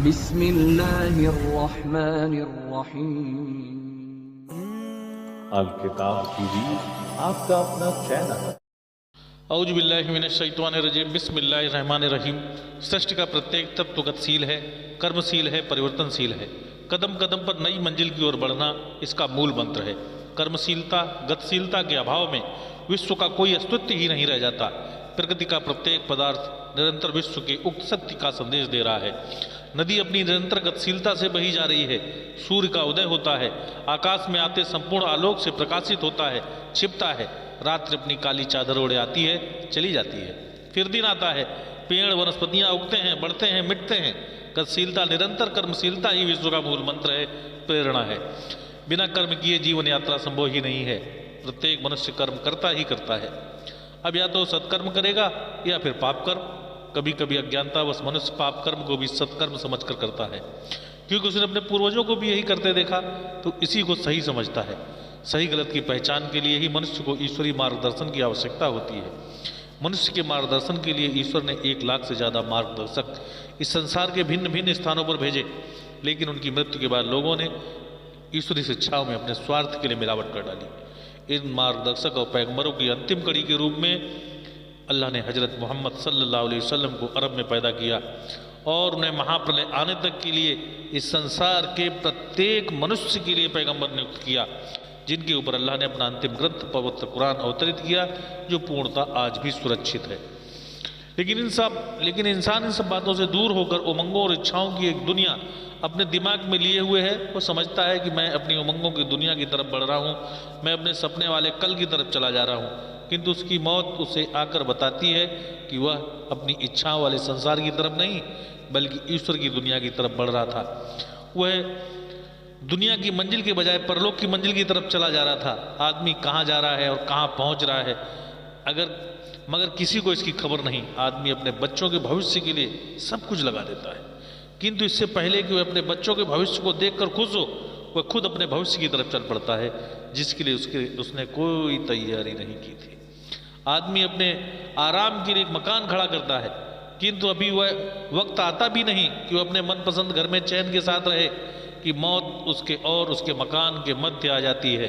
बिस्मिल्लाहिर्रहमानिर्रहीम। अल किताब टीवी आपका अपना चैनल। औज़ु बिल्लाहि मिनश शैतानिर रजीम। बिस्मिल्लाहिर्रहमानिर्रहीम। सृष्टि का प्रत्येक तत्व गतिशील है, कर्मशील है, परिवर्तनशील है। कदम कदम पर नई मंजिल की ओर बढ़ना इसका मूल मंत्र है। कर्मशीलता, गतिशीलता के अभाव में विश्व का कोई अस्तित्व ही नहीं रह जाता। प्रकृति का प्रत्येक पदार्थ निरंतर विश्व के उक्त सत्य का संदेश दे रहा है। नदी अपनी निरंतर गतिशीलता से बही जा रही है। सूर्य का उदय होता है, आकाश में आते संपूर्ण आलोक से प्रकाशित होता है, छिपता है। रात्रि अपनी काली चादर ओढ़े आती है, चली जाती है। फिर दिन आता है, पेड़ वनस्पतियां उगते हैं, बढ़ते हैं, मिटते हैं। गतिशीलता, निरंतर कर्मशीलता ही विश्व का मूल मंत्र है, प्रेरणा है। बिना कर्म किए जीवन यात्रा संभव ही नहीं है। प्रत्येक मनुष्य कर्म करता ही करता है। अब या तो सत्कर्म करेगा या फिर पाप कर्म। कभी कभी अज्ञानतावश मनुष्य पाप कर्म को भी सत्कर्म समझकर करता है, क्योंकि उसने अपने पूर्वजों को भी यही करते देखा, तो इसी को सही समझता है। सही गलत की पहचान के लिए ही मनुष्य को ईश्वरीय मार्गदर्शन की आवश्यकता होती है। मनुष्य के मार्गदर्शन के लिए ईश्वर ने 1 लाख से ज़्यादा मार्गदर्शक इस संसार के भिन्न भिन्न स्थानों पर भेजे, लेकिन उनकी मृत्यु के बाद लोगों ने ईश्वरी शिक्षाओं में अपने स्वार्थ के लिए मिलावट कर डाली। इन मार्गदर्शक और पैगंबरों की अंतिम कड़ी के रूप में अल्लाह ने हजरत मोहम्मद सल्लल्लाहु अलैहि वसल्लम को अरब में पैदा किया और उन्हें महाप्रलय आने तक के लिए इस संसार के प्रत्येक मनुष्य के लिए पैगंबर नियुक्त किया, जिनके ऊपर अल्लाह ने अपना अंतिम ग्रंथ पवित्र कुरान अवतरित किया, जो पूर्णतः आज भी सुरक्षित है। लेकिन इंसान इन सब बातों से दूर होकर उमंगों और इच्छाओं की एक दुनिया अपने दिमाग में लिए हुए है। वो समझता है कि मैं अपनी उमंगों की दुनिया की तरफ बढ़ रहा हूँ, मैं अपने सपने वाले कल की तरफ चला जा रहा हूँ, किंतु उसकी मौत उसे आकर बताती है कि वह अपनी इच्छाओं वाले संसार की तरफ नहीं, बल्कि ईश्वर की दुनिया की तरफ बढ़ रहा था। वह दुनिया की मंजिल के बजाय परलोक की मंजिल की तरफ चला जा रहा था। आदमी कहाँ जा रहा है और कहाँ पहुँच रहा है मगर किसी को इसकी खबर नहीं। आदमी अपने बच्चों के भविष्य के लिए सब कुछ लगा देता है, किंतु इससे पहले कि वह अपने बच्चों के भविष्य को देखकर खुश हो, वह खुद अपने भविष्य की तरफ चल पड़ता है, जिसके लिए उसने कोई तैयारी नहीं की थी। आदमी अपने आराम के लिए एक मकान खड़ा करता है, किंतु अभी वह वक्त आता भी नहीं कि वह अपने मनपसंद घर में चैन के साथ रहे कि मौत उसके और उसके मकान के मध्य आ जाती है।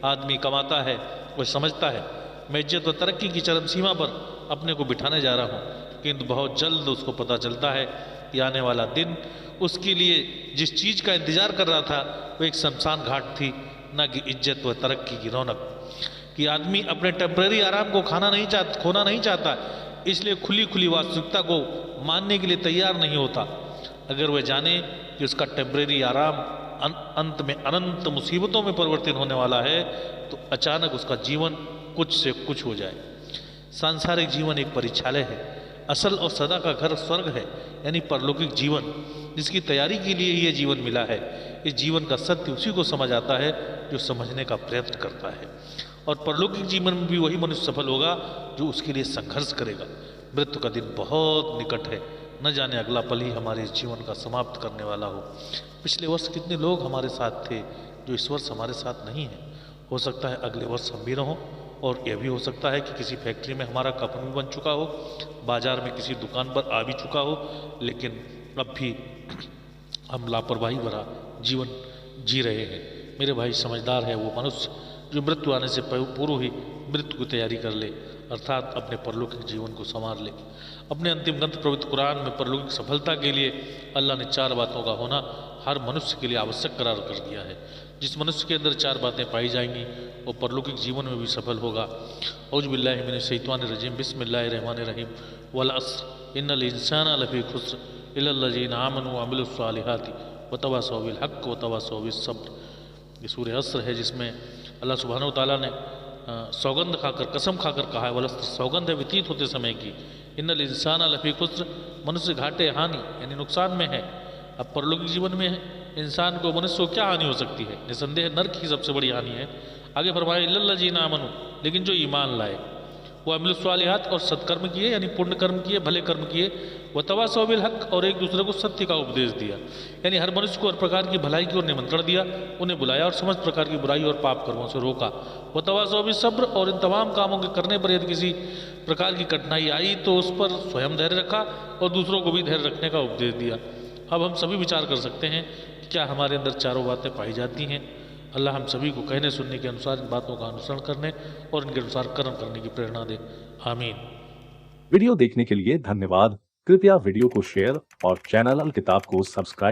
आदमी कमाता है, वह समझता है मैं इज्जत व तरक्की की चरम सीमा पर अपने को बिठाने जा रहा हूँ, किंतु बहुत जल्द उसको पता चलता है कि आने वाला दिन उसके लिए जिस चीज़ का इंतजार कर रहा था वो एक शमशान घाट थी, न कि इज्जत व तरक्की की रौनक। कि आदमी अपने टेम्परेरी आराम को खोना नहीं चाहता, इसलिए खुली खुली वास्तविकता को मानने के लिए तैयार नहीं होता। अगर वह जाने कि उसका टेम्परेरी आराम अंत में अनंत मुसीबतों में परिवर्तित होने वाला है, तो अचानक उसका जीवन कुछ से कुछ हो जाए। सांसारिक जीवन एक परीक्षालय है, असल और सदा का घर स्वर्ग है, यानी परलौकिक जीवन, जिसकी तैयारी के लिए ही यह जीवन मिला है। इस जीवन का सत्य उसी को समझ आता है जो समझने का प्रयत्न करता है, और परलौकिक जीवन में भी वही मनुष्य सफल होगा जो उसके लिए संघर्ष करेगा। मृत्यु का दिन बहुत निकट है, न जाने अगला पल ही हमारे इस जीवन का समाप्त करने वाला हो। पिछले वर्ष कितने लोग हमारे साथ थे जो इस वर्ष हमारे साथ नहीं हैं। हो सकता है अगले वर्ष हम भी न हों, और यह भी हो सकता है कि किसी फैक्ट्री में हमारा कफन भी बन चुका हो, बाजार में किसी दुकान पर आ भी चुका हो, लेकिन अब भी हम लापरवाही भरा जीवन जी रहे हैं। मेरे भाई, समझदार है वो मनुष्य जो मृत्यु आने से पूर्व ही मृत्यु की तैयारी कर ले, अर्थात अपने परलौकिक जीवन को संवार ले। अपने अंतिम ग्रंथ पवित्र कुरान में परलौकिक सफलता के लिए अल्लाह ने 4 बातों का होना हर मनुष्य के लिए आवश्यक करार कर दिया है। जिस मनुष्य के अंदर 4 बातें पाई जाएंगी वो परलौकिक जीवन में भी सफल होगा। औज़ु बिल्लाहि मिनश शैतानिर रजीम। बिस्मिल्लाहिर्रहमानिर्रहीम। वल अस्र इन्नल इंसाना लफ़ी खुस्र इल्लल्लज़ीना आमनू व अमिलुस सालिहाति व तवासौ बिल हक़्क़ व तवासौ बिस सब्र। ये सूरह अस्र है, जिसमें अल्लाह सुब्हानहू व तआला ने सौगंध खाकर, कसम खाकर कहा है, वलस्त्र सौगंध है व्यतीत होते समय की, इन्नल इंसाना लफ़ी खुस्र, मनुष्य घाटे, हानि यानी नुकसान में है। अब परलौकिक जीवन में इंसान को, मनुष्य को क्या हानि हो सकती है? निसंदेह नर्क ही सबसे बड़ी हानि है। आगे फरमाया इल्लल्लज़ीना आमनू, लेकिन जो ईमान लाए, वो अमिलुस सालिहात और सत्कर्म किए, यानी पुण्य कर्म किए, भले कर्म किए, व तवासौ बिल हक़ और एक दूसरे को सत्य का उपदेश दिया। यानी हर मनुष्य को हर प्रकार की भलाई की ओर निमंत्रण दिया, उन्हें बुलाया और समस्त प्रकार की बुराई और पाप कर्मों से रोका। व तवासौ बिस सब्र, और इन तमाम कामों के करने पर यदि किसी प्रकार की कठिनाई आई तो उस पर स्वयं धैर्य रखा और दूसरों को भी धैर्य रखने का उपदेश दिया। अब हम सभी विचार कर सकते हैं कि क्या हमारे अंदर चारों बातें पाई जाती हैं। अल्लाह हम सभी को कहने सुनने के अनुसार इन बातों का अनुसरण करने और इनके अनुसार कर्म करने की प्रेरणा दे। आमीन। वीडियो देखने के लिए धन्यवाद। कृपया वीडियो को शेयर और चैनल अल किताब को सब्सक्राइब